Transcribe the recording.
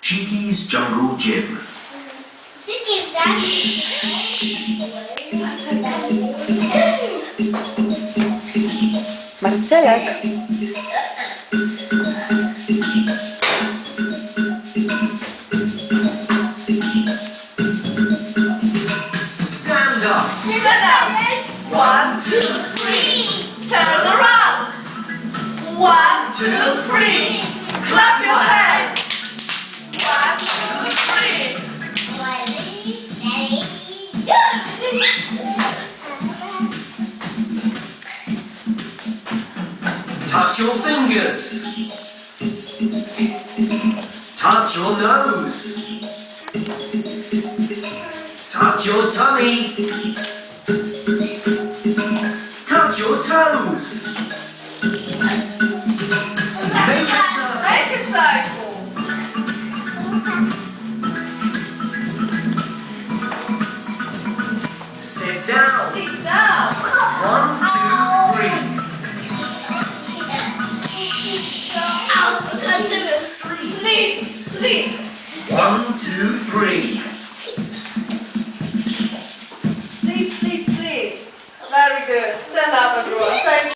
Cheeky's Jungle Gym. Marcelek. Stand up. Stand up. 1, 2, 3. Turn around. 1, 2, 3. Clap your hands. 1, 2, 3. Touch your fingers. Touch your nose. Touch your tummy. Touch your toes. Make a circle. Make a circle. Sit down. Sit down. 1, 2, 3. Sleep. Sleep. 1, 2, 3. Sleep, sleep, sleep. Very good. Stand up, everyone. Thank you.